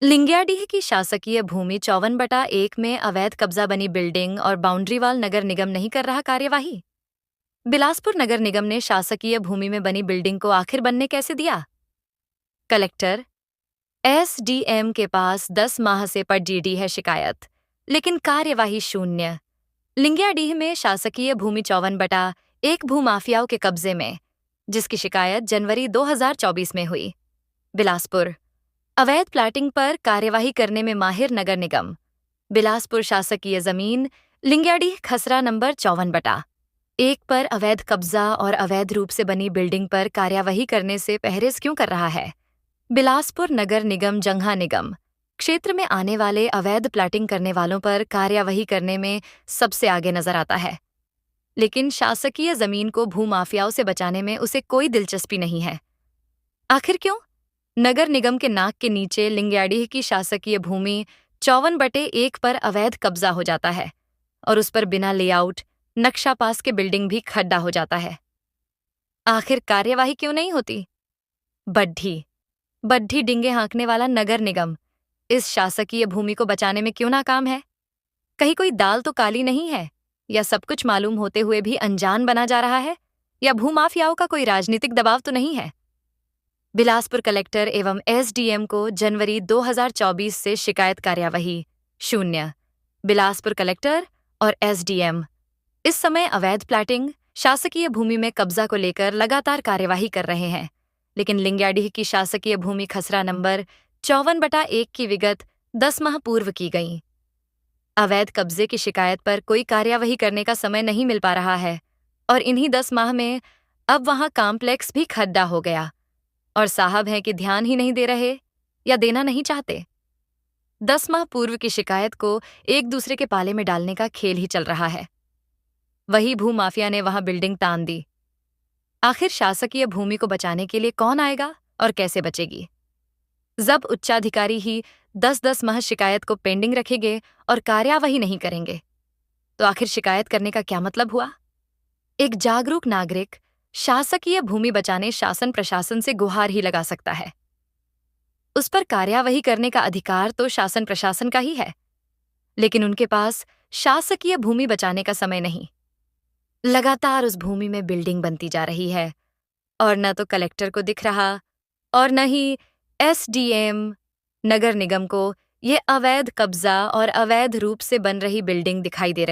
लिंग्याडीह की शासकीय भूमि 54/1 में अवैध कब्जा बनी बिल्डिंग और बाउंड्रीवाल नगर निगम नहीं कर रहा कार्यवाही। बिलासपुर नगर निगम ने शासकीय भूमि में बनी बिल्डिंग को आखिर बनने कैसे दिया? कलेक्टर एसडीएम के पास 10 माह से पड़ी है शिकायत, लेकिन कार्यवाही शून्य। लिंग्याडीह में शासकीय भूमि 54/1 भूमाफियाओं के कब्जे में, जिसकी शिकायत जनवरी 2024 में हुई। बिलासपुर अवैध प्लाटिंग पर कार्यवाही करने में माहिर नगर निगम। बिलासपुर शासकीय जमीन लिंग्याडीह खसरा नंबर 54/1 पर अवैध कब्जा और अवैध रूप से बनी बिल्डिंग पर कार्यवाही करने से परहेज क्यों कर रहा है? बिलासपुर नगर निगम जंघा निगम क्षेत्र में आने वाले अवैध प्लाटिंग करने वालों पर कार्यवाही करने में सबसे आगे नजर आता है, लेकिन शासकीय जमीन को भूमाफियाओं से बचाने में उसे कोई दिलचस्पी नहीं है। आखिर क्यों? नगर निगम के नाक के नीचे लिंग्याडीह की शासकीय भूमि 54/1 पर अवैध कब्जा हो जाता है और उस पर बिना लेआउट नक्शा पास के बिल्डिंग भी खड्डा हो जाता है। आखिर कार्यवाही क्यों नहीं होती? बड्ढी बड्ढी डिंगे हाँकने वाला नगर निगम इस शासकीय भूमि को बचाने में क्यों नाकाम है? कहीं कोई दाल तो काली नहीं है, या सब कुछ मालूम होते हुए भी अनजान बना जा रहा है, या भूमाफियाओं का कोई राजनीतिक दबाव तो नहीं है? बिलासपुर कलेक्टर एवं एसडीएम को जनवरी 2024 से शिकायत कार्यवाही शून्य। बिलासपुर कलेक्टर और एसडीएम इस समय अवैध प्लाटिंग, शासकीय भूमि में कब्जा को लेकर लगातार कार्यवाही कर रहे हैं, लेकिन लिंग्याडीह की शासकीय भूमि खसरा नंबर 54/1 की विगत 10 माह पूर्व की गई। अवैध कब्जे की शिकायत पर कोई कार्यवाही करने का समय नहीं मिल पा रहा है, और इन्हीं 10 माह में अब वहां कॉम्प्लेक्स भी खड्डा हो गया, और साहब हैं कि ध्यान ही नहीं दे रहे या देना नहीं चाहते। 10 माह पूर्व की शिकायत को एक दूसरे के पाले में डालने का खेल ही चल रहा है। वही भूमाफिया ने वहां बिल्डिंग तान दी। आखिर शासकीय भूमि को बचाने के लिए कौन आएगा और कैसे बचेगी? जब उच्चाधिकारी ही 10-10 माह शिकायत को पेंडिंग रखेंगे और कार्यवाही नहीं करेंगे, तो आखिर शिकायत करने का क्या मतलब हुआ? एक जागरूक नागरिक शासकीय भूमि बचाने शासन प्रशासन से गुहार ही लगा सकता है। उस पर कार्यवाही करने का अधिकार तो शासन प्रशासन का ही है, लेकिन उनके पास शासकीय भूमि बचाने का समय नहीं। लगातार उस भूमि में बिल्डिंग बनती जा रही है, और न तो कलेक्टर को दिख रहा और न ही एसडीएम नगर निगम को ये अवैध कब्जा और अवैध रूप से बन रही बिल्डिंग दिखाई दे रही।